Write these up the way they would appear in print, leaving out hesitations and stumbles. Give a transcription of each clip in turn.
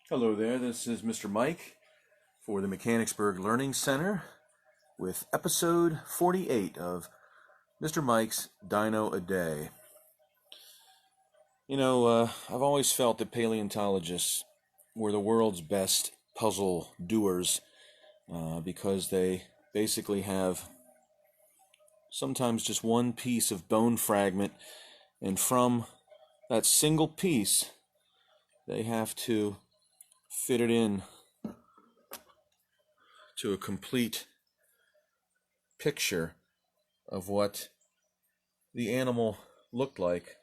Hello there, this is Mr. Mike for the Mechanicsburg Learning Center with episode 48 of Mr. Mike's Dino-A-Day. I've always felt that paleontologists were the world's best puzzle doers because they basically have sometimes just one piece of bone fragment, and from that single piece they have to fit it in to a complete picture of what the animal looked like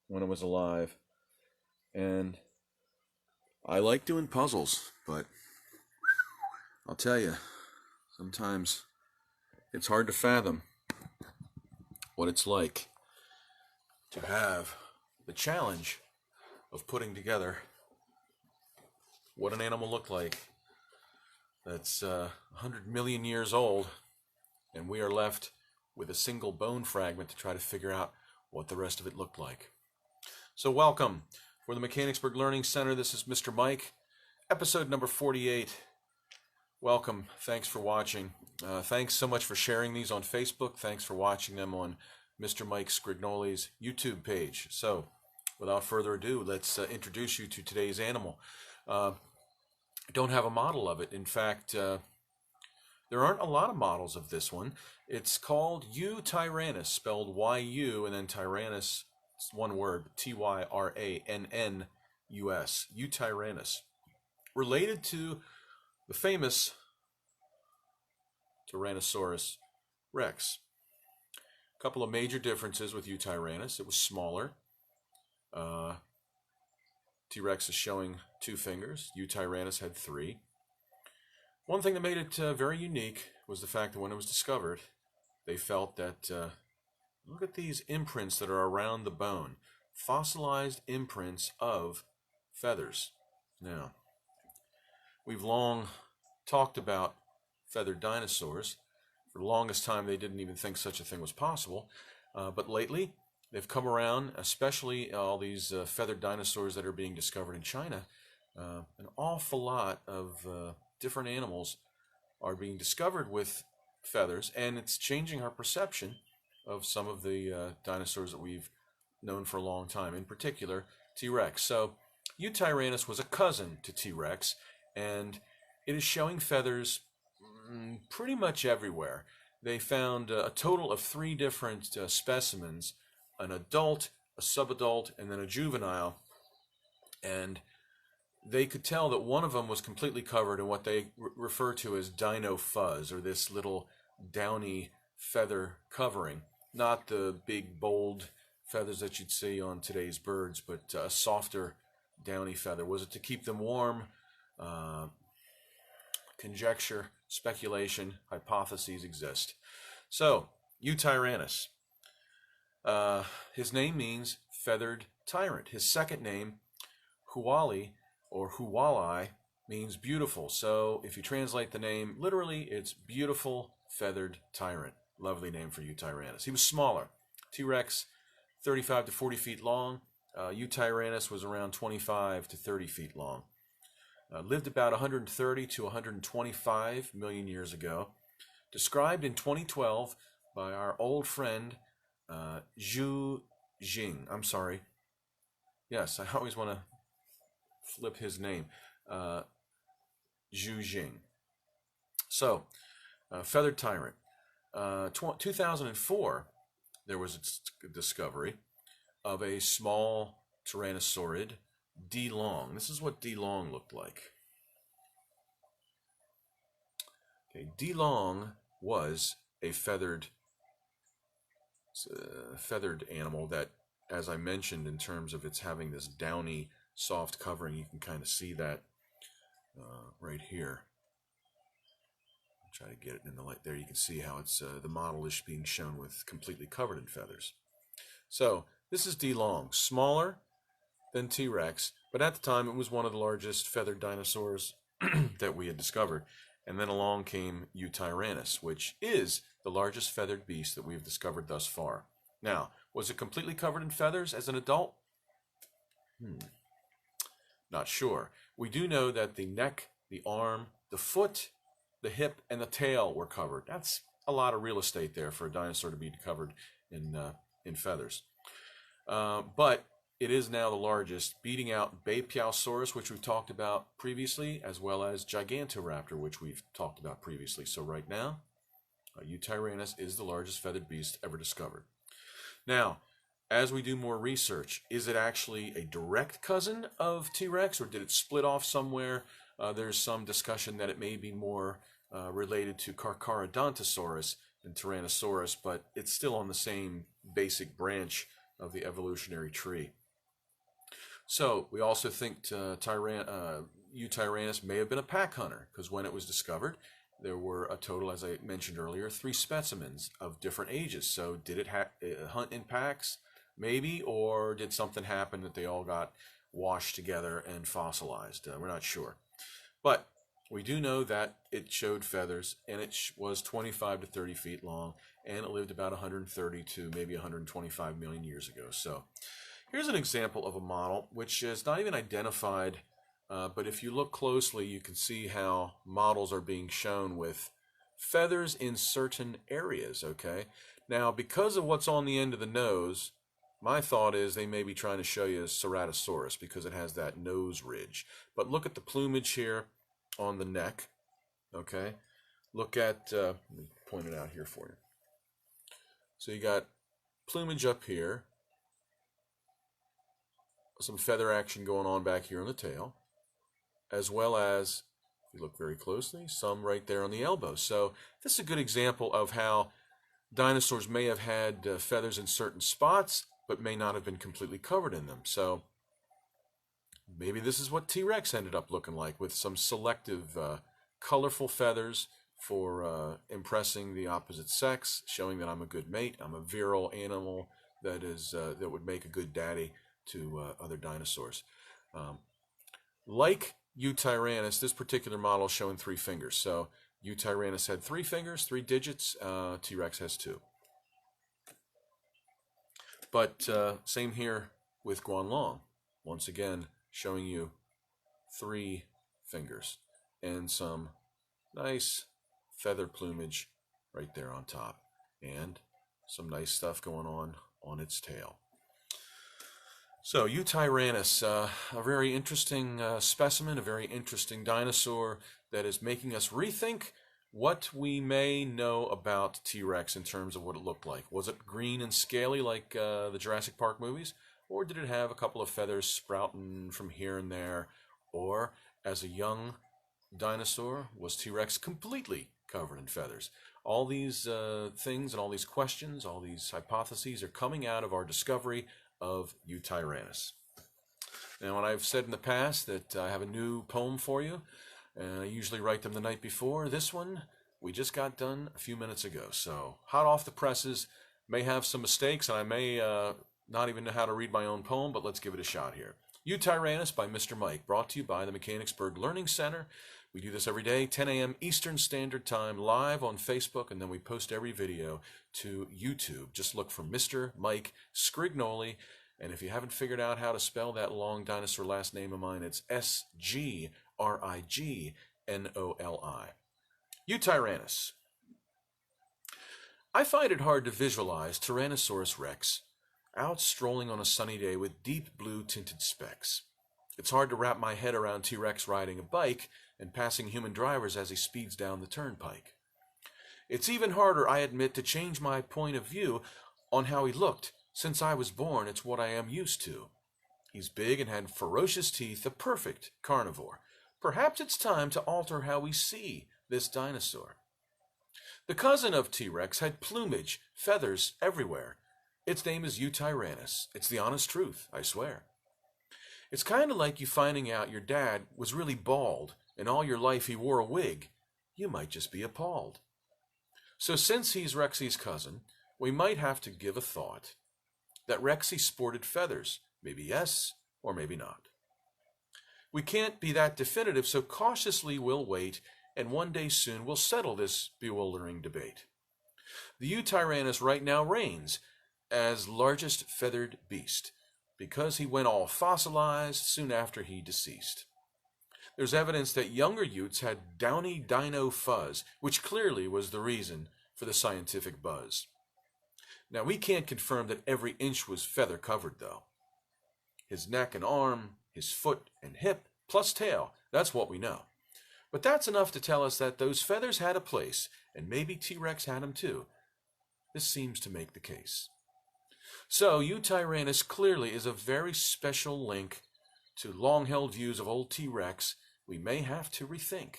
when it was alive. And I like doing puzzles, but I'll tell you, sometimes it's hard to fathom what it's like to have the challenge of putting together what an animal looked like that's 100 million years old, and we are left with a single bone fragment to try to figure out what the rest of it looked like. So welcome for the Mechanicsburg Learning Center. This is Mr. Mike, episode number 48. Welcome. Thanks for watching. Thanks so much for sharing these on Facebook. Thanks for watching them on Mr. Mike Sgrignoli's YouTube page. So without further ado, let's introduce you to today's animal. Don't have a model of it. In fact, there aren't a lot of models of this one. It's called Yutyrannus, spelled Y-U, and then Tyrannus, it's one word, T-Y-R-A-N-N-U-S, Yutyrannus. Related to the famous Tyrannosaurus rex. A couple of major differences with Yutyrannus. It was smaller. T-Rex is showing 2 fingers. Yutyrannus had 3. One thing that made it very unique was the fact that when it was discovered, they felt that, look at these imprints that are around the bone. Fossilized imprints of feathers. Now, we've long talked about feathered dinosaurs. For the longest time, they didn't even think such a thing was possible. But lately, they've come around, especially all these feathered dinosaurs that are being discovered in China. An awful lot of different animals are being discovered with feathers, and it's changing our perception of some of the dinosaurs that we've known for a long time, in particular T-Rex. So Yutyrannus was a cousin to T-Rex, and it is showing feathers pretty much everywhere. They found a total of 3 different specimens: an adult, a subadult, and then a juvenile. And they could tell that one of them was completely covered in what they refer to as dino fuzz, or this little downy feather covering. Not the big, bold feathers that you'd see on today's birds, but a softer, downy feather. Was it to keep them warm? Conjecture, speculation, hypotheses exist. So, Yutyrannus. His name means feathered tyrant. His second name, Huali or Huwalai, means beautiful. So if you translate the name literally, it's beautiful feathered tyrant. Lovely name for Yutyrannus. He was smaller. T-Rex, 35 to 40 feet long. Yutyrannus was around 25 to 30 feet long. Lived about 130 to 125 million years ago. Described in 2012 by our old friend Zhu Jing. I'm sorry. Yes, I always want to flip his name. Zhu Jing. So, feathered tyrant. 2004, there was a discovery of a small tyrannosaurid, D. long. This is what D. long looked like. Okay, D. long was a feathered animal that, as I mentioned, in terms of its having this downy, soft covering, you can kind of see that right here. I'll try to get it in the light there. You can see how it's the model is being shown with completely covered in feathers. So this is D. long, smaller than T-Rex, but at the time it was one of the largest feathered dinosaurs that we had discovered. And then along came Yutyrannus, which is the largest feathered beast that we've discovered thus far. Now, was it completely covered in feathers as an adult? Not sure. We do know that the neck, the arm, the foot, the hip, and the tail were covered. That's a lot of real estate there for a dinosaur to be covered in feathers. But it is now the largest, beating out Bapiosaurus, which we've talked about previously, as well as Gigantoraptor, which we've talked about previously. So right now, Yutyrannus is the largest feathered beast ever discovered. Now, as we do more research, is it actually a direct cousin of T-Rex, or did it split off somewhere? There's some discussion that it may be more related to Carcharodontosaurus than Tyrannosaurus, but it's still on the same basic branch of the evolutionary tree. So we also think Yutyrannus may have been a pack hunter, because when it was discovered, there were a total, as I mentioned earlier, 3 specimens of different ages. So did it hunt in packs? Maybe, or did something happen that they all got washed together and fossilized? We're not sure. But we do know that it showed feathers, and it was 25 to 30 feet long, and it lived about 130 to maybe 125 million years ago. So here's an example of a model which is not even identified, but if you look closely, you can see how models are being shown with feathers in certain areas, okay? Now, because of what's on the end of the nose, my thought is they may be trying to show you a Ceratosaurus because it has that nose ridge. But look at the plumage here on the neck, okay? Look at, let me point it out here for you. So you got plumage up here, some feather action going on back here on the tail, as well as, if you look very closely, some right there on the elbow. So this is a good example of how dinosaurs may have had feathers in certain spots, but may not have been completely covered in them. So maybe this is what T-Rex ended up looking like, with some selective, colorful feathers for impressing the opposite sex, showing that I'm a good mate, I'm a virile animal that would make a good daddy to other dinosaurs. Like Yutyrannus, this particular model is showing 3 fingers. So Yutyrannus had 3 fingers, 3 digits. T-Rex has 2. But same here with Guanlong. Once again, showing you 3 fingers and some nice feather plumage right there on top, and some nice stuff going on its tail. So Yutyrannus, a very interesting specimen, a very interesting dinosaur that is making us rethink what we may know about T-Rex in terms of what it looked like. Was it green and scaly like the Jurassic Park movies? Or did it have a couple of feathers sprouting from here and there? Or, as a young dinosaur, was T-Rex completely covered in feathers? All these things and all these questions, all these hypotheses are coming out of our discovery of Yutyrannus. Now, when I've said in the past that I have a new poem for you, and I usually write them the night before, this one we just got done a few minutes ago. So, hot off the presses, may have some mistakes, and I may not even know how to read my own poem, but let's give it a shot here. Yutyrannus by Mr. Mike, brought to you by the Mechanicsburg Learning Center. We do this every day, 10 a.m. Eastern Standard Time, live on Facebook, and then we post every video to YouTube. Just look for Mr. Mike Sgrignoli, and if you haven't figured out how to spell that long dinosaur last name of mine, it's Sgrignoli. Yutyrannus. I find it hard to visualize Tyrannosaurus rex out strolling on a sunny day with deep blue tinted specks. It's hard to wrap my head around T-Rex riding a bike and passing human drivers as he speeds down the turnpike. It's even harder, I admit, to change my point of view on how he looked. Since I was born, it's what I am used to. He's big and had ferocious teeth, a perfect carnivore. Perhaps it's time to alter how we see this dinosaur. The cousin of T-Rex had plumage, feathers everywhere. Its name is Yutyrannus. It's the honest truth, I swear. It's kind of like you finding out your dad was really bald and all your life he wore a wig. You might just be appalled. So since he's Rexy's cousin, we might have to give a thought that Rexy sported feathers. Maybe yes, or maybe not. We can't be that definitive, so cautiously we'll wait, and one day soon we'll settle this bewildering debate. The Yutyrannus right now reigns as largest feathered beast, because he went all fossilized soon after he deceased. There's evidence that younger Utes had downy dino fuzz, which clearly was the reason for the scientific buzz. Now, we can't confirm that every inch was feather covered, though. His neck and arm, his foot and hip, plus tail, that's what we know. But that's enough to tell us that those feathers had a place, and maybe T-Rex had them too. This seems to make the case. So, Yutyrannus clearly is a very special link to long-held views of old T-Rex we may have to rethink.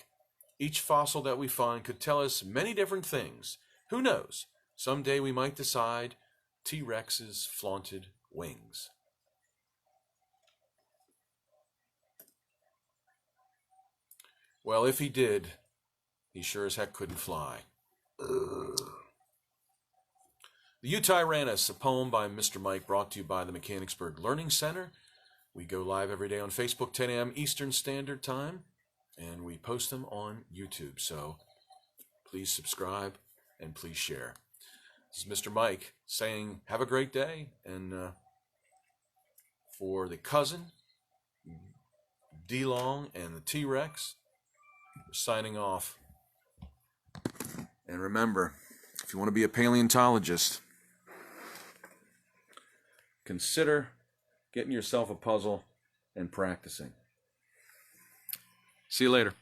Each fossil that we find could tell us many different things. Who knows? Someday we might decide T-Rex's flaunted wings. Well, if he did, he sure as heck couldn't fly. The Yutyrannus, a poem by Mr. Mike, brought to you by the Mechanicsburg Learning Center. We go live every day on Facebook, 10 a.m. Eastern Standard Time, and we post them on YouTube. So please subscribe and please share. This is Mr. Mike saying have a great day, and for the cousin, D-Long, and the T-Rex, we're signing off. And remember, if you want to be a paleontologist, consider getting yourself a puzzle and practicing. See you later.